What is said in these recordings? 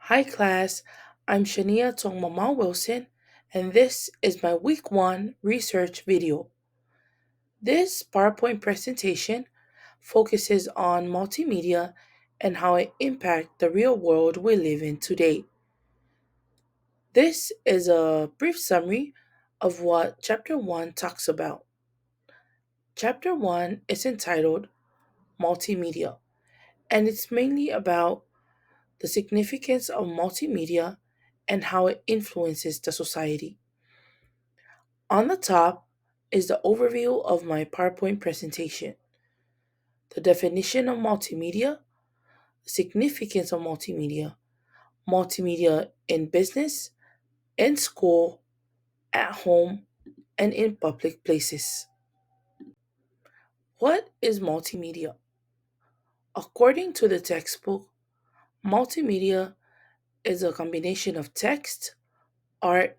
Hi class, I'm Shania Tongmama Wilson, and this is my week 1 research video. This PowerPoint presentation focuses on multimedia and how it impacts the real world we live in today. This is a brief summary of what Chapter 1 talks about. Chapter 1 is entitled Multimedia, and it's mainly about the significance of multimedia and how it influences the society. On the top is the overview of my PowerPoint presentation, the definition of multimedia, the significance of multimedia, multimedia in business, in school, at home, and in public places. What is multimedia? According to the textbook, multimedia is a combination of text, art,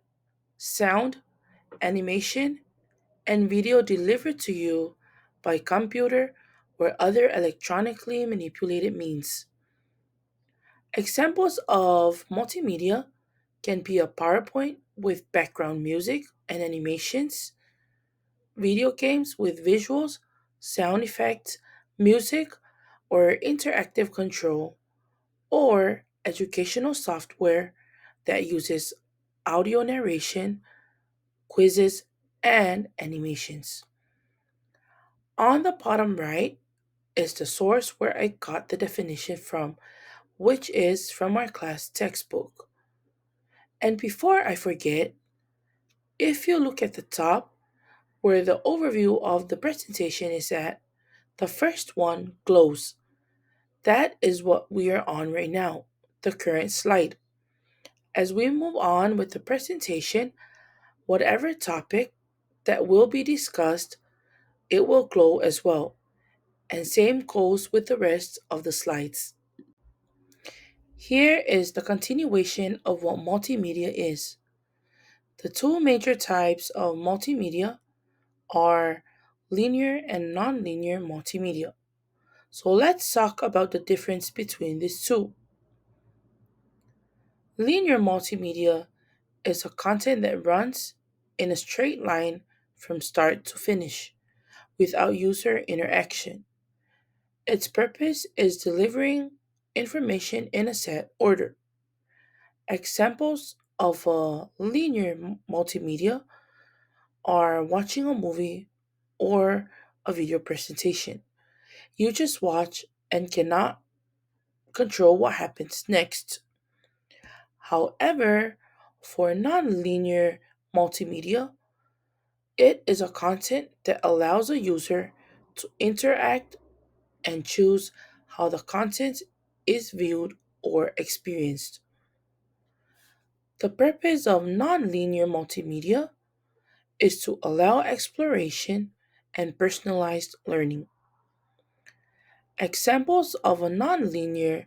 sound, animation, and video delivered to you by computer or other electronically manipulated means. Examples of multimedia can be a PowerPoint with background music and animations, video games with visuals, sound effects, music, or interactive control, or educational software that uses audio narration, quizzes, and animations. On the bottom right is the source where I got the definition from, which is from our class textbook. And before I forget, if you look at the top where the overview of the presentation is at, the first one glows. That is what we are on right now, the current slide. As we move on with the presentation, whatever topic that will be discussed, it will glow as well. And same goes with the rest of the slides. Here is the continuation of what multimedia is. The two major types of multimedia are linear and nonlinear multimedia. So let's talk about the difference between these two. Linear multimedia is a content that runs in a straight line from start to finish without user interaction. Its purpose is delivering information in a set order. Examples of a linear multimedia are watching a movie or a video presentation. You just watch and cannot control what happens next. However, for nonlinear multimedia, it is a content that allows a user to interact and choose how the content is viewed or experienced. The purpose of nonlinear multimedia is to allow exploration and personalized learning. Examples of a nonlinear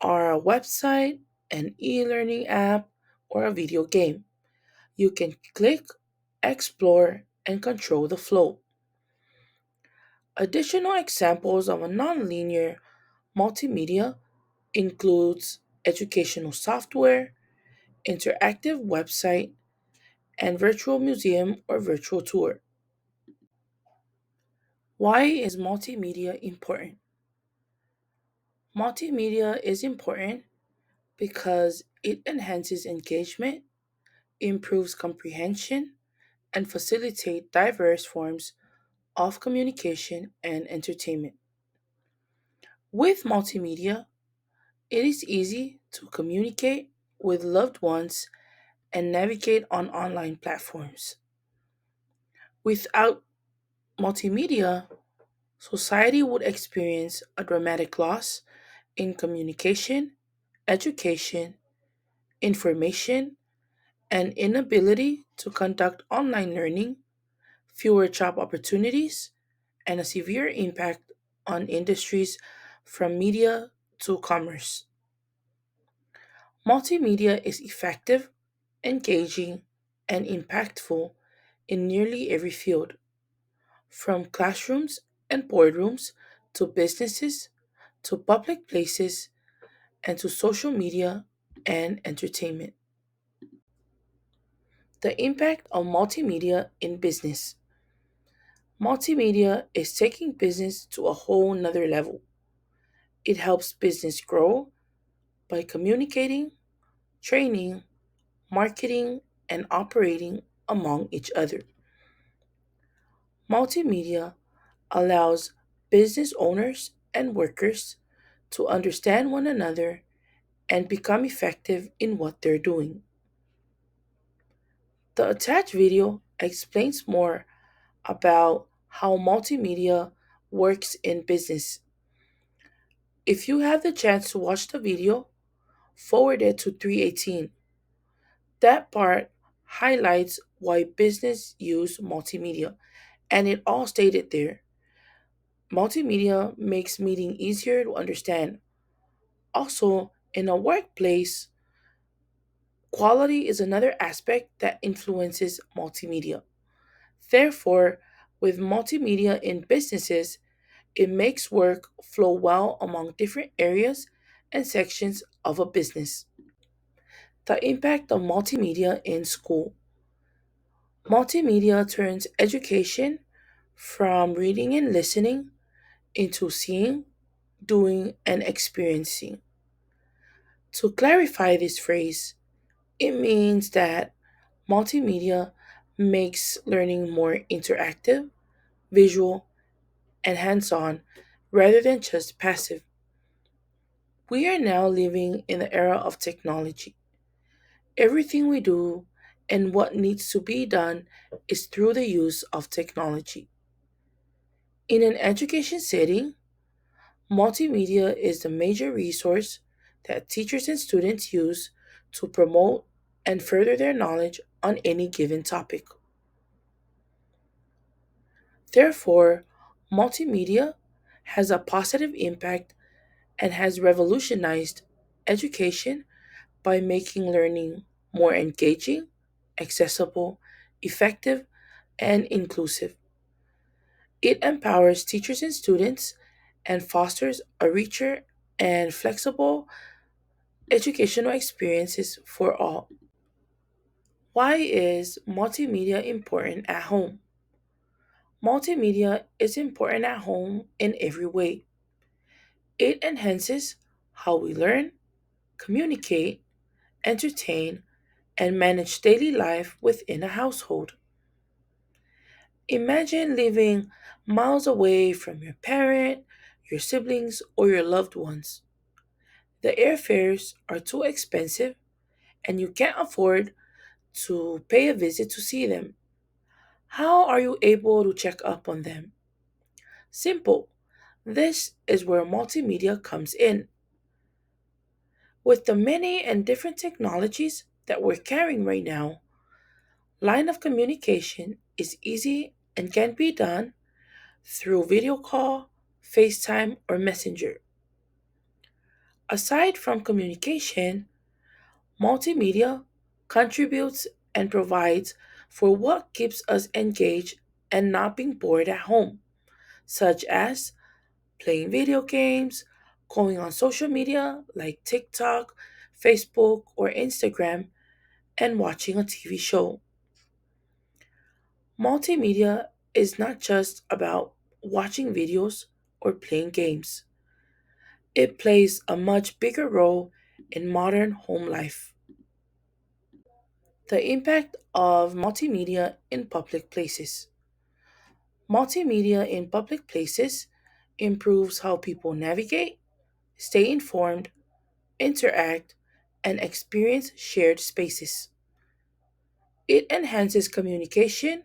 are a website, an e learning app, or a video game. You can click, explore, and control the flow. Additional examples of a nonlinear multimedia includes educational software, interactive website, and virtual museum or virtual tour. Why is multimedia important? Multimedia is important because it enhances engagement, improves comprehension, and facilitates diverse forms of communication and entertainment. With multimedia, it is easy to communicate with loved ones and navigate on online platforms. Without multimedia, society would experience a dramatic loss in communication, education, information, and inability to conduct online learning, fewer job opportunities, and a severe impact on industries from media to commerce. Multimedia is effective, engaging, and impactful in nearly every field, from classrooms and boardrooms to businesses to public places and to social media and entertainment. The impact of multimedia in business. Multimedia is taking business to a whole nother level. It helps business grow by communicating, training, marketing, and operating among each other. Multimedia allows business owners and workers to understand one another and become effective in what they're doing. The attached video explains more about how multimedia works in business. If you have the chance to watch the video, forward it to 318. That part highlights why business use multimedia, and it all stated there. Multimedia makes meeting easier to understand. Also, in a workplace, quality is another aspect that influences multimedia. Therefore, with multimedia in businesses, it makes work flow well among different areas and sections of a business. The impact of multimedia in school. Multimedia turns education from reading and listening into seeing, doing, and experiencing. To clarify this phrase, it means that multimedia makes learning more interactive, visual, and hands on rather than just passive. We are now living in the era of technology. Everything we do and what needs to be done is through the use of technology. In an education setting, multimedia is the major resource that teachers and students use to promote and further their knowledge on any given topic. Therefore, multimedia has a positive impact and has revolutionized education by making learning more engaging, accessible, effective, and inclusive. It empowers teachers and students and fosters a richer and flexible educational experiences for all. Why is multimedia important at home? Multimedia is important at home in every way. It enhances how we learn, communicate, entertain, and manage daily life within a household. Imagine living miles away from your parent, your siblings, or your loved ones. The airfares are too expensive and you can't afford to pay a visit to see them. How are you able to check up on them? Simple. This is where multimedia comes in. With the many and different technologies that we're carrying right now, line of communication is easy and can be done through video call, FaceTime, or Messenger. Aside from communication, multimedia contributes and provides for what keeps us engaged and not being bored at home, such as playing video games, going on social media like TikTok, Facebook, or Instagram, and watching a TV show. Multimedia is not just about watching videos or playing games. It plays a much bigger role in modern home life. The impact of multimedia in public places. Multimedia in public places improves how people navigate, stay informed, interact, and experience shared spaces. It enhances communication,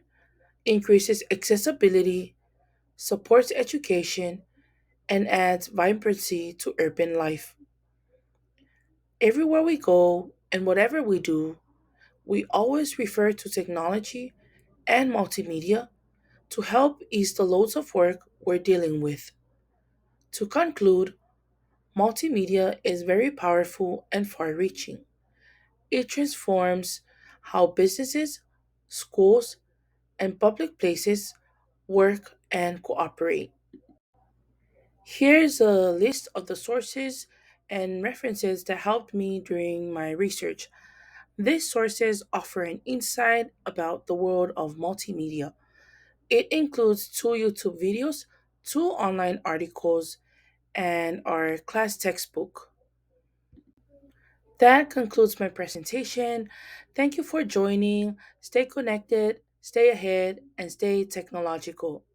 increases accessibility, supports education, and adds vibrancy to urban life. Everywhere we go and whatever we do, we always refer to technology and multimedia to help ease the loads of work we're dealing with. To conclude, multimedia is very powerful and far reaching. It transforms how businesses, schools, and public places work and cooperate. Here's a list of the sources and references that helped me during my research. These sources offer an insight about the world of multimedia. It includes two YouTube videos, two online articles, and our class textbook. That concludes my presentation. Thank you for joining. Stay connected, stay ahead, and stay technological.